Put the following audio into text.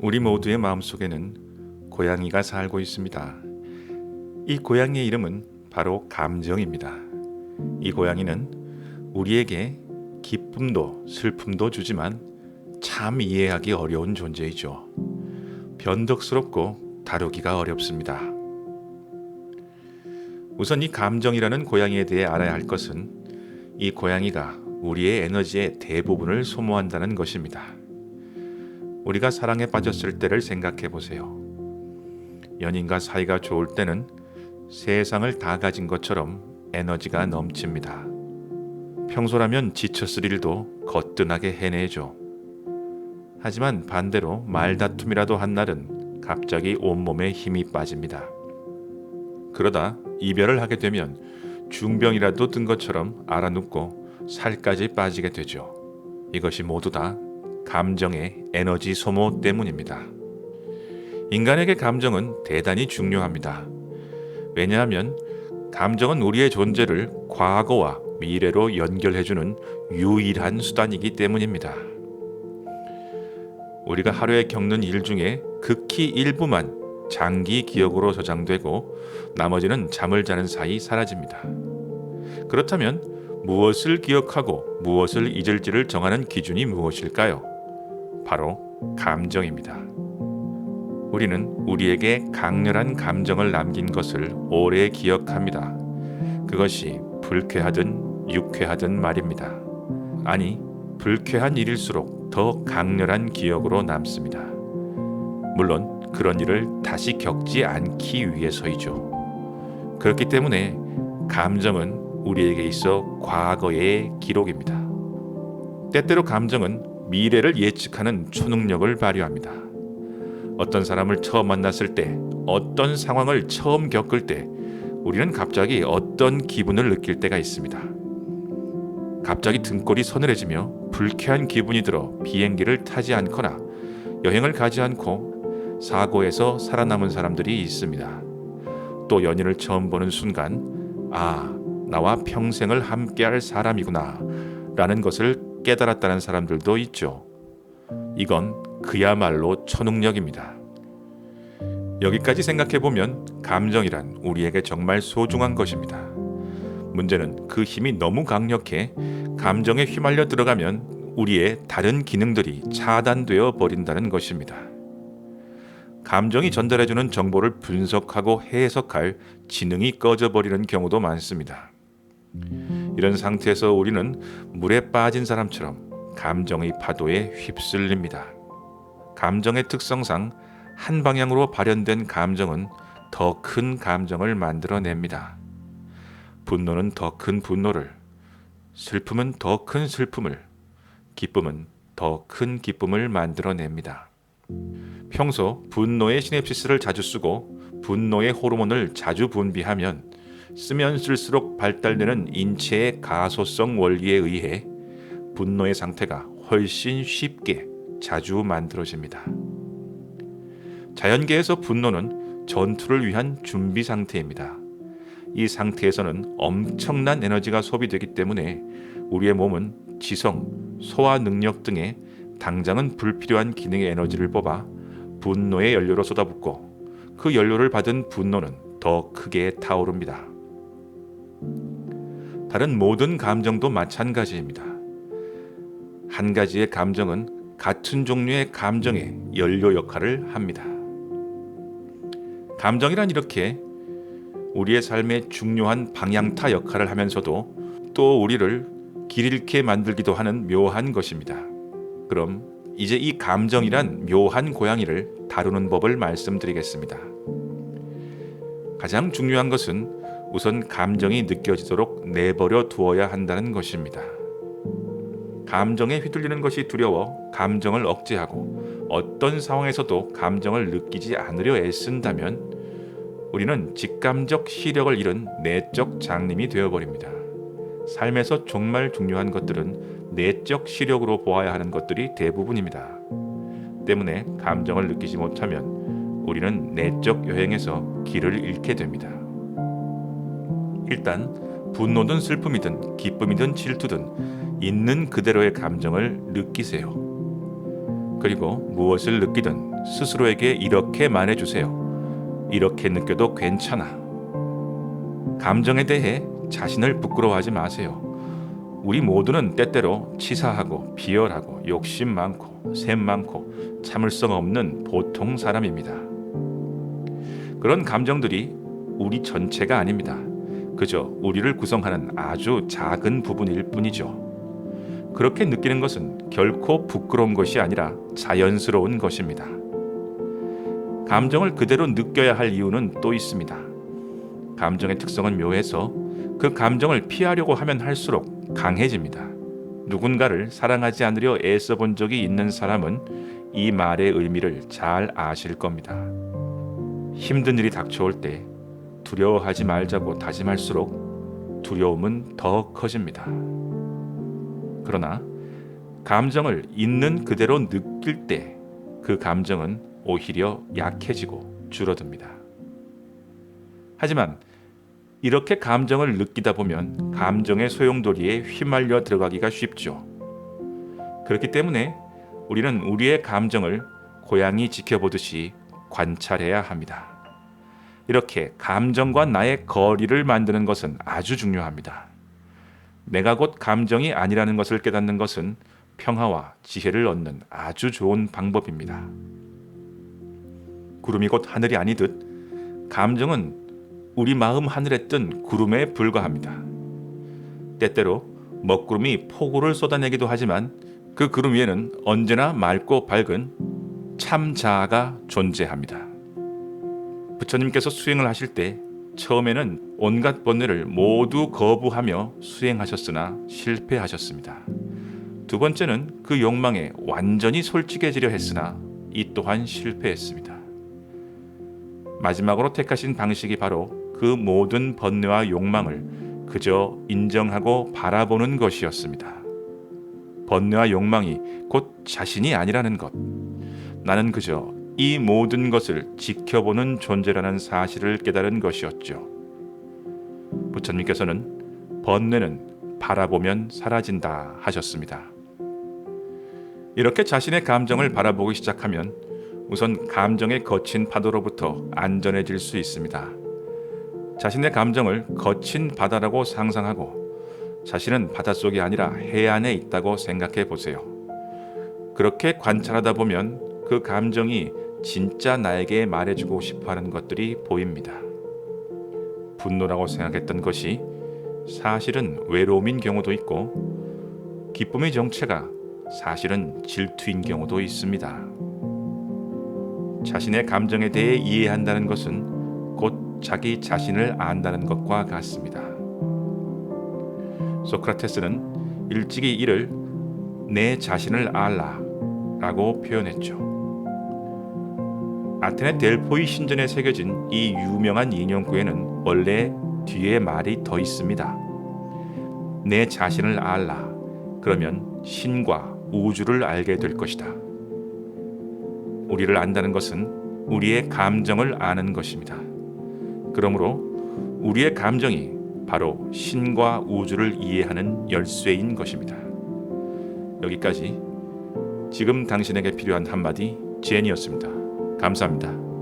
우리 모두의 마음속에는 고양이가 살고 있습니다. 이 고양이의 이름은 바로 감정입니다. 이 고양이는 우리에게 기쁨도 슬픔도 주지만 참 이해하기 어려운 존재이죠. 변덕스럽고 다루기가 어렵습니다. 우선 이 감정이라는 고양이에 대해 알아야 할 것은 이 고양이가 우리의 에너지의 대부분을 소모한다는 것입니다. 우리가 사랑에 빠졌을 때를 생각해 보세요. 연인과 사이가 좋을 때는 세상을 다 가진 것처럼 에너지가 넘칩니다. 평소라면 지쳤을 일도 거뜬하게 해내죠. 하지만 반대로 말다툼이라도 한 날은 갑자기 온몸에 힘이 빠집니다. 그러다 이별을 하게 되면 중병이라도 든 것처럼 알아눕고 살까지 빠지게 되죠. 이것이 모두 다 감정의 에너지 소모 때문입니다. 인간에게 감정은 대단히 중요합니다. 왜냐하면 감정은 우리의 존재를 과거와 미래로 연결해주는 유일한 수단이기 때문입니다. 우리가 하루에 겪는 일 중에 극히 일부만 장기 기억으로 저장되고 나머지는 잠을 자는 사이 사라집니다. 그렇다면 무엇을 기억하고 무엇을 잊을지를 정하는 기준이 무엇일까요? 바로 감정입니다. 우리는 우리에게 강렬한 감정을 남긴 것을 오래 기억합니다. 그것이 불쾌하든 유쾌하든 말입니다. 아니, 불쾌한 일일수록 더 강렬한 기억으로 남습니다. 물론 그런 일을 다시 겪지 않기 위해서이죠. 그렇기 때문에 감정은 우리에게 있어 과거의 기록입니다. 때때로 감정은 미래를 예측하는 초능력을 발휘합니다. 어떤 사람을 처음 만났을 때, 어떤 상황을 처음 겪을 때, 우리는 갑자기 어떤 기분을 느낄 때가 있습니다. 갑자기 등골이 서늘해지며 불쾌한 기분이 들어 비행기를 타지 않거나 여행을 가지 않고 사고에서 살아남은 사람들이 있습니다. 또 연인을 처음 보는 순간, 아, 나와 평생을 함께할 사람이구나 라는 것을 깨달았다는 사람들도 있죠. 이건 그야말로 초능력입니다. 여기까지 생각해보면 감정이란 우리에게 정말 소중한 것입니다. 문제는 그 힘이 너무 강력해 감정에 휘말려 들어가면 우리의 다른 기능들이 차단되어 버린다는 것입니다. 감정이 전달해주는 정보를 분석하고 해석할 지능이 꺼져버리는 경우도 많습니다. 이런 상태에서 우리는 물에 빠진 사람처럼 감정의 파도에 휩쓸립니다. 감정의 특성상 한 방향으로 발현된 감정은 더 큰 감정을 만들어냅니다. 분노는 더 큰 분노를, 슬픔은 더 큰 슬픔을, 기쁨은 더 큰 기쁨을 만들어냅니다. 평소 분노의 시냅시스를 자주 쓰고 분노의 호르몬을 자주 분비하면 쓰면 쓸수록 발달되는 인체의 가소성 원리에 의해 분노의 상태가 훨씬 쉽게 자주 만들어집니다. 자연계에서 분노는 전투를 위한 준비 상태입니다. 이 상태에서는 엄청난 에너지가 소비되기 때문에 우리의 몸은 지성, 소화 능력 등의 당장은 불필요한 기능의 에너지를 뽑아 분노의 연료로 쏟아붓고 그 연료를 받은 분노는 더 크게 타오릅니다. 다른 모든 감정도 마찬가지입니다. 한 가지의 감정은 같은 종류의 감정의 연료 역할을 합니다. 감정이란 이렇게 우리의 삶의 중요한 방향타 역할을 하면서도 또 우리를 길 잃게 만들기도 하는 묘한 것입니다. 그럼 이제 이 감정이란 묘한 고양이를 다루는 법을 말씀드리겠습니다. 가장 중요한 것은 우선 감정이 느껴지도록 내버려 두어야 한다는 것입니다. 감정에 휘둘리는 것이 두려워 감정을 억제하고 어떤 상황에서도 감정을 느끼지 않으려 애쓴다면 우리는 직감적 시력을 잃은 내적 장님이 되어버립니다. 삶에서 정말 중요한 것들은 내적 시력으로 보아야 하는 것들이 대부분입니다. 때문에 감정을 느끼지 못하면 우리는 내적 여행에서 길을 잃게 됩니다. 일단 분노든 슬픔이든 기쁨이든 질투든 있는 그대로의 감정을 느끼세요. 그리고 무엇을 느끼든 스스로에게 이렇게 말해주세요. 이렇게 느껴도 괜찮아. 감정에 대해 자신을 부끄러워하지 마세요. 우리 모두는 때때로 치사하고 비열하고 욕심 많고 셈 많고 참을성 없는 보통 사람입니다. 그런 감정들이 우리 전체가 아닙니다. 그저 우리를 구성하는 아주 작은 부분일 뿐이죠. 그렇게 느끼는 것은 결코 부끄러운 것이 아니라 자연스러운 것입니다. 감정을 그대로 느껴야 할 이유는 또 있습니다. 감정의 특성은 묘해서 그 감정을 피하려고 하면 할수록 강해집니다. 누군가를 사랑하지 않으려 애써 본 적이 있는 사람은 이 말의 의미를 잘 아실 겁니다. 힘든 일이 닥쳐올 때 두려워하지 말자고 다짐할수록 두려움은 더 커집니다. 그러나 감정을 있는 그대로 느낄 때 그 감정은 오히려 약해지고 줄어듭니다. 하지만 이렇게 감정을 느끼다 보면 감정의 소용돌이에 휘말려 들어가기가 쉽죠. 그렇기 때문에 우리는 우리의 감정을 고양이 지켜보듯이 관찰해야 합니다. 이렇게 감정과 나의 거리를 만드는 것은 아주 중요합니다. 내가 곧 감정이 아니라는 것을 깨닫는 것은 평화와 지혜를 얻는 아주 좋은 방법입니다. 구름이 곧 하늘이 아니듯 감정은 우리 마음 하늘에 뜬 구름에 불과합니다. 때때로 먹구름이 폭우를 쏟아내기도 하지만 그 구름 위에는 언제나 맑고 밝은 참자아가 존재합니다. 부처님께서 수행을 하실 때 처음에는 온갖 번뇌를 모두 거부하며 수행하셨으나 실패하셨습니다. 두 번째는 그 욕망에 완전히 솔직해지려 했으나 이 또한 실패했습니다. 마지막으로 택하신 방식이 바로 그 모든 번뇌와 욕망을 그저 인정하고 바라보는 것이었습니다. 번뇌와 욕망이 곧 자신이 아니라는 것, 나는 그저 이 모든 것을 지켜보는 존재라는 사실을 깨달은 것이었죠. 부처님께서는 번뇌는 바라보면 사라진다 하셨습니다. 이렇게 자신의 감정을 바라보기 시작하면 우선 감정의 거친 파도로부터 안전해질 수 있습니다. 자신의 감정을 거친 바다라고 상상하고 자신은 바닷속이 아니라 해안에 있다고 생각해 보세요. 그렇게 관찰하다 보면 그 감정이 진짜 나에게 말해주고 싶어하는 것들이 보입니다. 분노라고 생각했던 것이 사실은 외로움인 경우도 있고 기쁨의 정체가 사실은 질투인 경우도 있습니다. 자신의 감정에 대해 이해한다는 것은 곧 자기 자신을 안다는 것과 같습니다. 소크라테스는 일찍이 이를 내 자신을 알라 라고 표현했죠. 아테네 델포이 신전에 새겨진 이 유명한 인형구에는 원래 뒤에 말이 더 있습니다. 내 자신을 알라. 그러면 신과 우주를 알게 될 것이다. 우리를 안다는 것은 우리의 감정을 아는 것입니다. 그러므로 우리의 감정이 바로 신과 우주를 이해하는 열쇠인 것입니다. 여기까지 지금 당신에게 필요한 한마디 제니였습니다. 감사합니다.